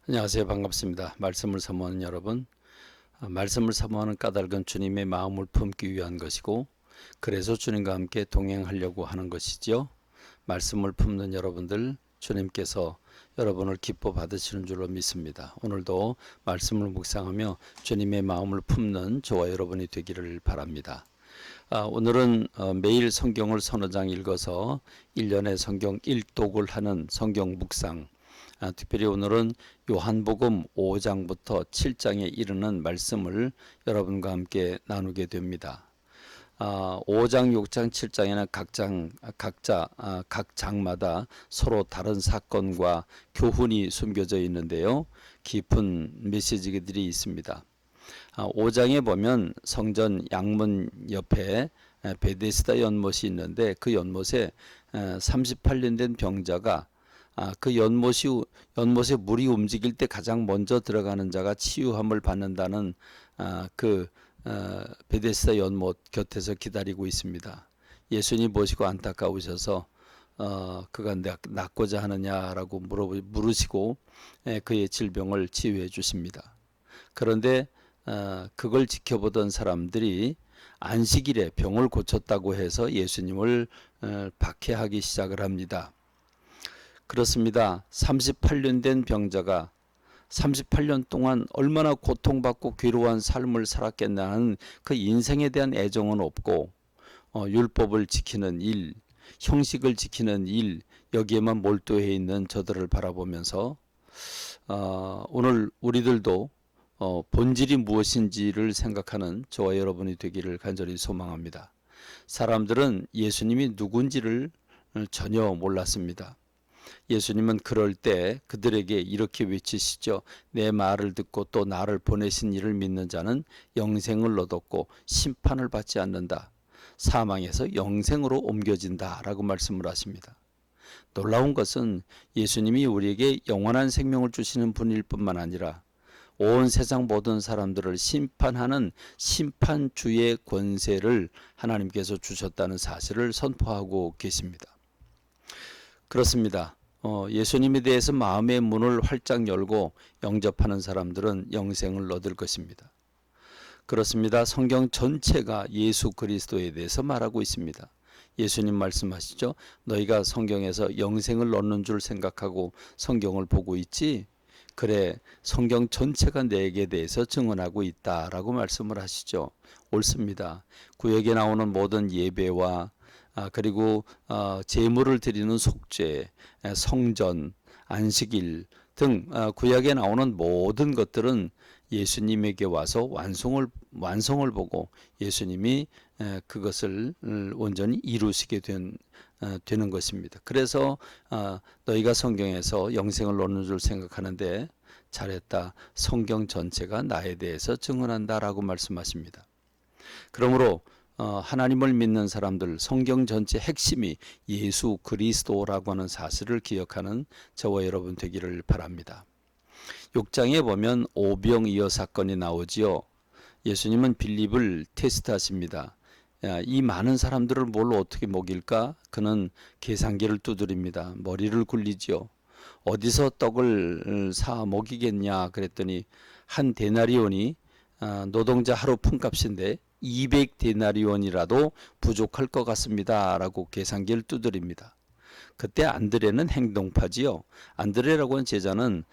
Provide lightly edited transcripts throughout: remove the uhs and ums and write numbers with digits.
안녕하세요. 반갑습니다. 말씀을 사모하는 여러분, 말씀을 사모하는 까닭은 주님의 마음을 품기 위한 것이고, 그래서 주님과 함께 동행하려고 하는 것이지요. 말씀을 품는 여러분들, 주님께서 여러분을 기뻐 받으시는 줄로 믿습니다. 오늘도 말씀을 묵상하며 주님의 마음을 품는 저와 여러분이 되기를 바랍니다. 오늘은 매일 성경을 서너 장 읽어서 1년에 성경 1독을 하는 성경 묵상, 특별히 오늘은 요한복음 5장부터 7장에 이르는 말씀을 여러분과 함께 나누게 됩니다. 5장, 6장, 7장에는 각 장마다 서로 다른 사건과 교훈이 숨겨져 있는데요. 깊은 메시지들이 있습니다. 5장에 보면 성전 양문 옆에 베데스다 연못이 있는데 그 연못에 38년 된 병자가 그 연못에 물이 움직일 때 가장 먼저 들어가는 자가 치유함을 받는다는 베데스다 연못 곁에서 기다리고 있습니다. 예수님 보시고 안타까우셔서 그가 낫고자 하느냐라고 물으시고 그의 질병을 치유해 주십니다. 그런데 그걸 지켜보던 사람들이 안식일에 병을 고쳤다고 해서 예수님을 박해하기 시작을 합니다. 그렇습니다. 38년 된 병자가 38년 동안 얼마나 고통받고 괴로운 삶을 살았겠나 하는 그 인생에 대한 애정은 없고 율법을 지키는 일, 형식을 지키는 일, 여기에만 몰두해 있는 저들을 바라보면서 오늘 우리들도 본질이 무엇인지를 생각하는 저와 여러분이 되기를 간절히 소망합니다. 사람들은 예수님이 누군지를 전혀 몰랐습니다. 예수님은 그럴 때 그들에게 이렇게 외치시죠. 내 말을 듣고 또 나를 보내신 이를 믿는 자는 영생을 얻었고 심판을 받지 않는다. 사망에서 영생으로 옮겨진다 라고 말씀을 하십니다. 놀라운 것은 예수님이 우리에게 영원한 생명을 주시는 분일 뿐만 아니라 온 세상 모든 사람들을 심판하는 심판주의 권세를 하나님께서 주셨다는 사실을 선포하고 계십니다. 그렇습니다. 예수님에 대해서 마음의 문을 활짝 열고 영접하는 사람들은 영생을 얻을 것입니다. 그렇습니다. 성경 전체가 예수 그리스도에 대해서 말하고 있습니다. 예수님 말씀하시죠. 너희가 성경에서 영생을 얻는 줄 생각하고 성경을 보고 있지? 그래, 성경 전체가 내게 대해서 증언하고 있다라고 말씀을 하시죠. 옳습니다. 구약에 나오는 모든 예배와 그리고 제물을 드리는 속죄, 성전, 안식일 등 구약에 나오는 모든 것들은 예수님에게 와서 완성을 보고 예수님이 그것을 온전히 이루시게 되는 것입니다. 그래서 너희가 성경에서 영생을 얻는 줄 생각하는데 잘했다. 성경 전체가 나에 대해서 증언한다라고 말씀하십니다. 그러므로 하나님을 믿는 사람들 성경 전체 핵심이 예수 그리스도라고 하는 사실을 기억하는 저와 여러분 되기를 바랍니다. 6장에 보면 오병이어 사건이 나오지요. 예수님은 빌립을 테스트하십니다. 이 많은 사람들을 뭘로 어떻게 먹일까? 그는 계산기를 두드립니다. 머리를 굴리지요. 어디서 떡을 사 먹이겠냐 그랬더니 한 데나리온이 노동자 하루 품값인데 200데나리온이라도 부족할 것 같습니다. 라고 계산기를 두드립니다. 그때 안드레는 행동파지요. 안드레라고 하는 제자는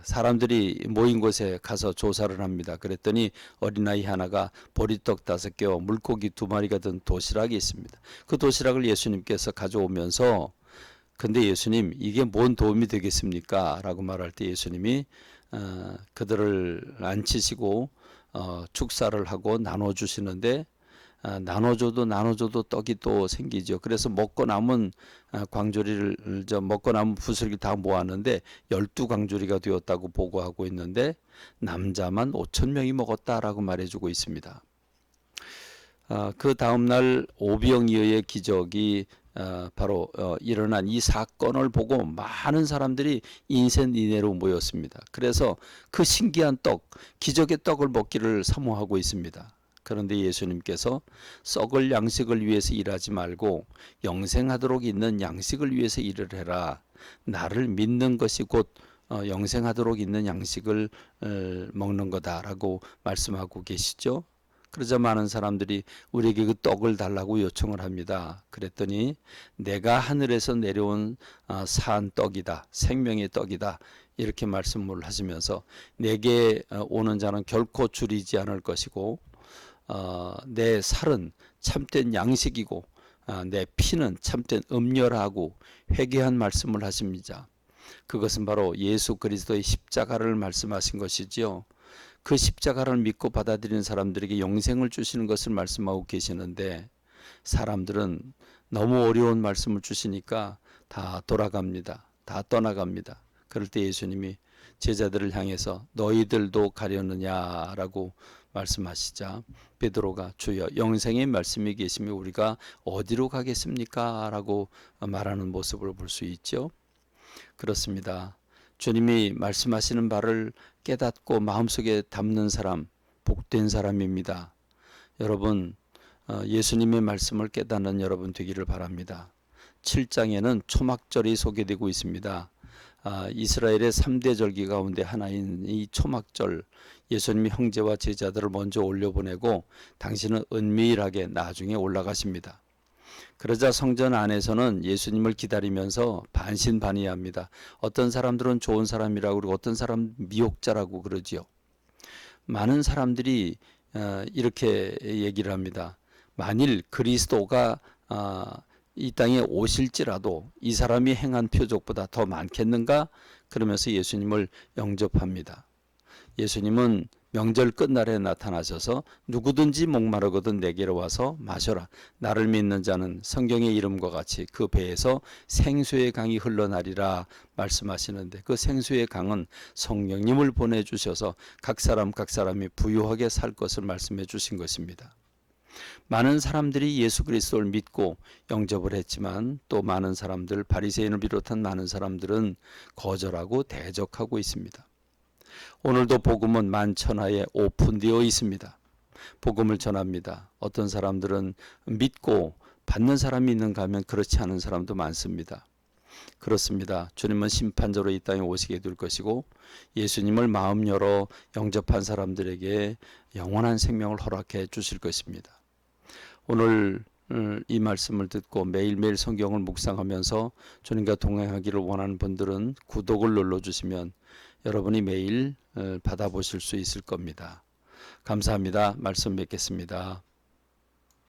사람들이 모인 곳에 가서 조사를 합니다. 그랬더니 어린아이 하나가 보리떡 5개와 물고기 2마리가 든 도시락이 있습니다. 그 도시락을 예수님께서 가져오면서 근데 예수님 이게 뭔 도움이 되겠습니까? 라고 말할 때 예수님이 그들을 앉히시고 축사를 하고 나눠주시는데 나눠줘도 떡이 또 생기죠. 그래서 먹고 남은 먹고 남은 부스러기 다 모았는데 12광주리가 되었다고 보고하고 있는데 남자만 5,000명이 먹었다라고 말해주고 있습니다. 그 다음날 오병이어의 기적이 바로 일어난 이 사건을 보고 많은 사람들이 인센이내로 모였습니다. 그래서 그 신기한 떡, 기적의 떡을 먹기를 사모하고 있습니다. 그런데 예수님께서 썩을 양식을 위해서 일하지 말고 영생하도록 있는 양식을 위해서 일을 해라. 나를 믿는 것이 곧 영생하도록 있는 양식을 먹는 거다라고 말씀하고 계시죠. 그러자 많은 사람들이 우리에게 그 떡을 달라고 요청을 합니다. 그랬더니 내가 하늘에서 내려온 산 떡이다, 생명의 떡이다, 이렇게 말씀을 하시면서 내게 오는 자는 결코 줄이지 않을 것이고 내 살은 참된 양식이고 내 피는 참된 음료라고 회개한 말씀을 하십니다. 그것은 바로 예수 그리스도의 십자가를 말씀하신 것이지요. 그 십자가를 믿고 받아들이는 사람들에게 영생을 주시는 것을 말씀하고 계시는데 사람들은 너무 어려운 말씀을 주시니까 다 돌아갑니다. 다 떠나갑니다. 그럴 때 예수님이 제자들을 향해서 너희들도 가려느냐라고 말씀하시자 베드로가 주여 영생의 말씀이 계시며 우리가 어디로 가겠습니까? 라고 말하는 모습을 볼 수 있죠. 그렇습니다. 주님이 말씀하시는 바를 깨닫고 마음속에 담는 사람, 복된 사람입니다. 여러분, 예수님의 말씀을 깨닫는 여러분 되기를 바랍니다. 7장에는 초막절이 소개되고 있습니다. 이스라엘의 3대 절기 가운데 하나인 이 초막절, 예수님이 형제와 제자들을 먼저 올려보내고 당신은 은밀하게 나중에 올라가십니다. 그러자 성전 안에서는 예수님을 기다리면서 반신반의합니다. 어떤 사람들은 좋은 사람이라고 그러고 어떤 사람 미혹자라고 그러지요. 많은 사람들이 이렇게 얘기를 합니다. 만일 그리스도가 이 땅에 오실지라도 이 사람이 행한 표적보다 더 많겠는가? 그러면서 예수님을 영접합니다. 예수님은 명절 끝날에 나타나셔서 누구든지 목마르거든 내게로 와서 마셔라. 나를 믿는 자는 성경의 이름과 같이 그 배에서 생수의 강이 흘러나리라 말씀하시는데 그 생수의 강은 성령님을 보내주셔서 각 사람이 부유하게 살 것을 말씀해 주신 것입니다. 많은 사람들이 예수 그리스도를 믿고 영접을 했지만 또 많은 사람들, 바리새인을 비롯한 많은 사람들은 거절하고 대적하고 있습니다. 오늘도 복음은 만천하에 오픈되어 있습니다. 복음을 전합니다. 어떤 사람들은 믿고 받는 사람이 있는가 하면 그렇지 않은 사람도 많습니다. 그렇습니다. 주님은 심판자로 이 땅에 오시게 될 것이고 예수님을 마음 열어 영접한 사람들에게 영원한 생명을 허락해 주실 것입니다. 오늘 이 말씀을 듣고 매일매일 성경을 묵상하면서 주님과 동행하기를 원하는 분들은 구독을 눌러주시면 여러분이 매일 받아보실 수 있을 겁니다. 감사합니다. 말씀 뵙겠습니다.